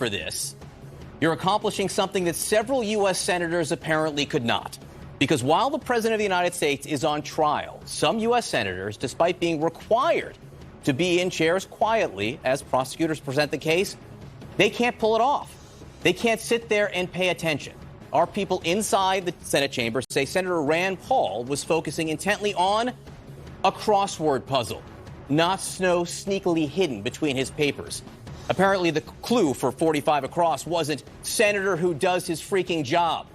for this, you're accomplishing something that several U.S. senators apparently could not. Because while the president of the United States is on trial, some U.S. senators, despite being required to be in chairs quietly as prosecutors present the case, they can't pull it off. They can't sit there and pay attention. Our people inside the Senate chamber say Senator Rand Paul was focusing intently on a crossword puzzle, not snow sneakily hidden between his papers. Apparently, the clue for 45 across wasn't Senator who does his freaking job.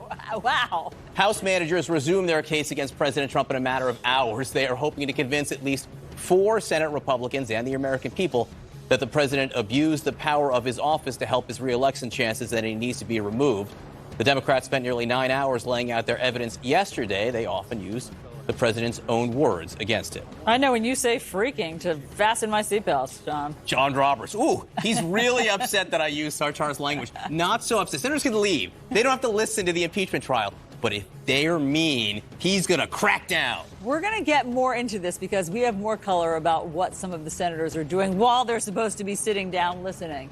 Wow. House managers resumed their case against President Trump in a matter of hours. They are hoping to convince at least 4 Senate Republicans and the American people that the president abused the power of his office to help his reelection chances and he needs to be removed. The Democrats spent nearly 9 hours laying out their evidence yesterday. They often used the president's own words against it. I know when you say freaking to fasten my seatbelts, John. John Roberts. Ooh, he's really upset that I used Sarchar's language. Not so upset. Senators can leave. They don't have to listen to the impeachment trial. But if they're mean, he's going to crack down. We're going to get more into this because we have more color about what some of the senators are doing while they're supposed to be sitting down listening.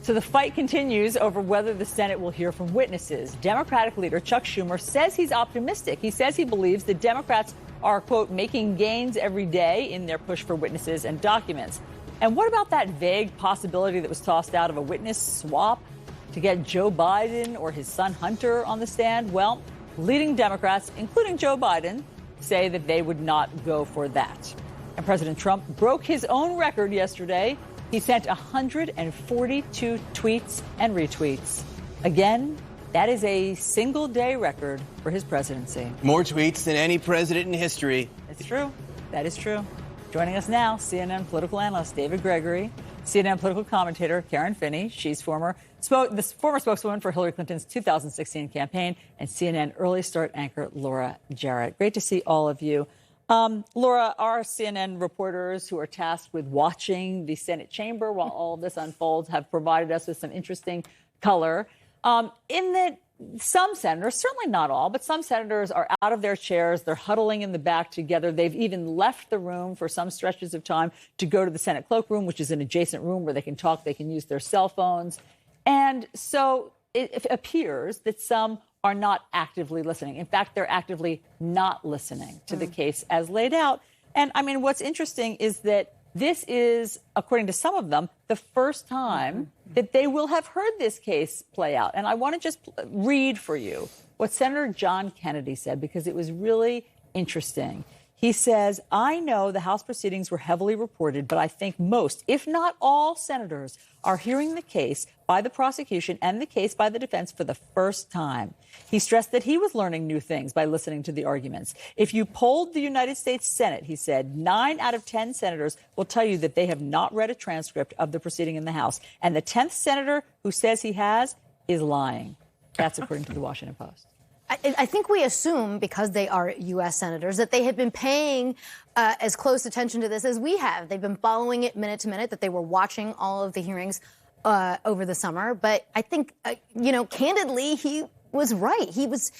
So the fight continues over whether the Senate will hear from witnesses. Democratic leader Chuck Schumer says he's optimistic. He says he believes the Democrats are, quote, making gains every day in their push for witnesses and documents. And what about that vague possibility that was tossed out of a witness swap to get Joe Biden or his son Hunter on the stand? Well, leading Democrats, including Joe Biden, say that they would not go for that. And President Trump broke his own record yesterday. He sent 142 tweets and retweets. Again, that is a single-day record for his presidency. More tweets than any president in history. It's true. That is true. Joining us now, CNN political analyst David Gregory, CNN political commentator Karen Finney. She's the former spokeswoman for Hillary Clinton's 2016 campaign, and CNN early start anchor Laura Jarrett. Great to see all of you. Laura, our CNN reporters who are tasked with watching the Senate chamber while all of this unfolds have provided us with some interesting color. In that some senators, certainly not all, but some senators are out of their chairs. They're huddling in the back together. They've even left the room for some stretches of time to go to the Senate cloakroom, which is an adjacent room where they can talk. They can use their cell phones. And so it appears that some are not actively listening. In fact, they're actively not listening to the case as laid out. And I mean, what's interesting is that this is, according to some of them, the first time that they will have heard this case play out. And I want to just read for you what Senator John Kennedy said, because it was really interesting. He says, I know the House proceedings were heavily reported, but I think most, if not all, senators are hearing the case by the prosecution and the case by the defense for the first time. He stressed that he was learning new things by listening to the arguments. If you polled the United States Senate, he said, 9 out of 10 senators will tell you that they have not read a transcript of the proceeding in the House. And the 10th senator who says he has is lying. That's according to the Washington Post. I think we assume, because they are U.S. senators, that they have been paying as close attention to this as we have. They've been following it minute to minute, that they were watching all of the hearings over the summer. But I think, candidly, he was right. He was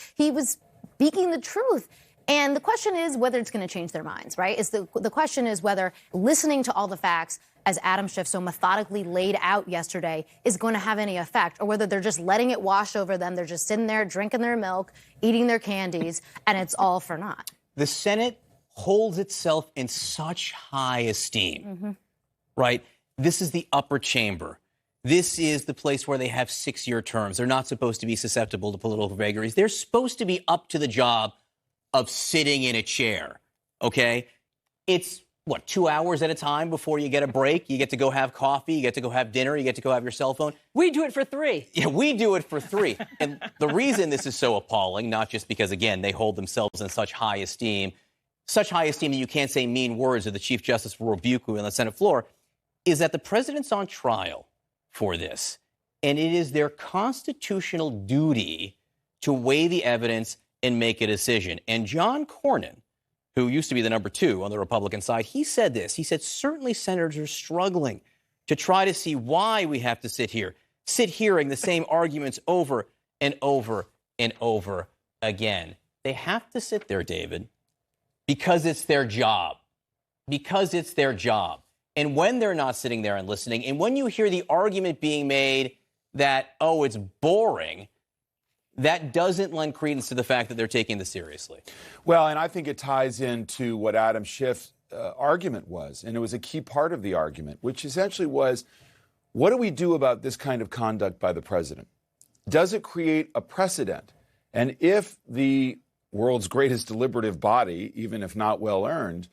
speaking the truth. And the question is whether it's going to change their minds, right? The question is whether listening to all the facts, as Adam Schiff so methodically laid out yesterday, is going to have any effect, or whether they're just letting it wash over them. They're just sitting there drinking their milk, eating their candies, and it's all for naught. The Senate holds itself in such high esteem, right? This is the upper chamber. This is the place where they have 6-year terms. They're not supposed to be susceptible to political vagaries. They're supposed to be up to the job of sitting in a chair, okay? It's 2 hours at a time before you get a break? You get to go have coffee, you get to go have dinner, you get to go have your cell phone. We do it for 3. Yeah, we do it for 3. And the reason this is so appalling, not just because, again, they hold themselves in such high esteem that you can't say mean words or the Chief Justice will rebuke you on the Senate floor, is that the president's on trial for this. And it is their constitutional duty to weigh the evidence and make a decision. And John Cornyn, who used to be the number 2 on the Republican side, he said this. He said, certainly senators are struggling to try to see why we have to sit hearing the same arguments over and over and over again. They have to sit there, David, because it's their job. Because it's their job. And when they're not sitting there and listening, and when you hear the argument being made that, oh, it's boring, that doesn't lend credence to the fact that they're taking this seriously. Well, and I think it ties into what Adam Schiff's argument was, and it was a key part of the argument, which essentially was, what do we do about this kind of conduct by the president? Does it create a precedent? And if the world's greatest deliberative body, even if not well earned,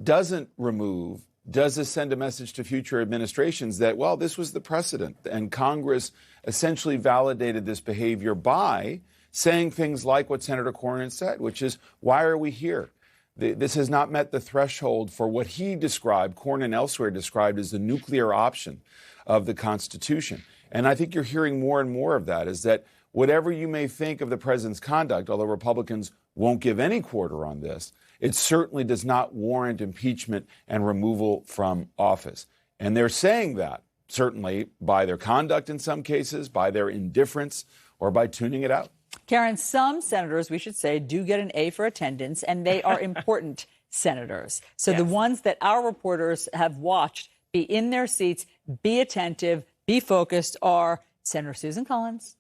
doesn't remove, does this send a message to future administrations that, well, this was the precedent, and Congress essentially validated this behavior by saying things like what Senator Cornyn said, which is, why are we here? This has not met the threshold for what he described, Cornyn elsewhere described, as the nuclear option of the Constitution. And I think you're hearing more and more of that, is that whatever you may think of the president's conduct, although Republicans won't give any quarter on this, it certainly does not warrant impeachment and removal from office. And they're saying that, certainly, by their conduct in some cases, by their indifference, or by tuning it out. Karen, some senators, we should say, do get an A for attendance, and they are important senators. So the ones that our reporters have watched be in their seats, be attentive, be focused are Senator Susan Collins,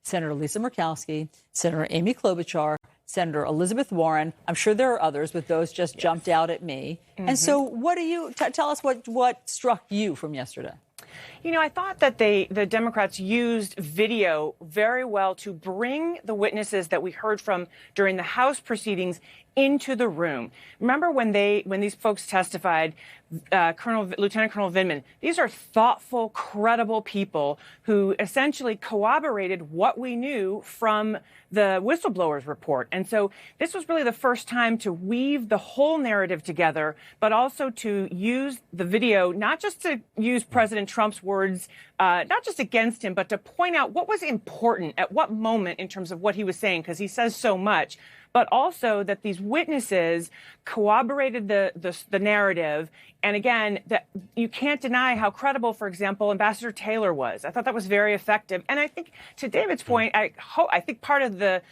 Senator Lisa Murkowski, Senator Amy Klobuchar, Senator Elizabeth Warren. I'm sure there are others, but those just jumped out at me. And so what do you tell us what struck you from yesterday? You know, I thought that the Democrats used video very well to bring the witnesses that we heard from during the House proceedings into the room. Remember when these folks testified, Lieutenant Colonel Vindman, these are thoughtful, credible people who essentially corroborated what we knew from the whistleblowers report. And so this was really the first time to weave the whole narrative together, but also to use the video, not just to use President Trump's words, not just against him, but to point out what was important at what moment in terms of what he was saying, because he says so much, but also that these witnesses corroborated the narrative. And again, that you can't deny how credible, for example, Ambassador Taylor was. I thought that was very effective. And I think, to David's point, I think part of the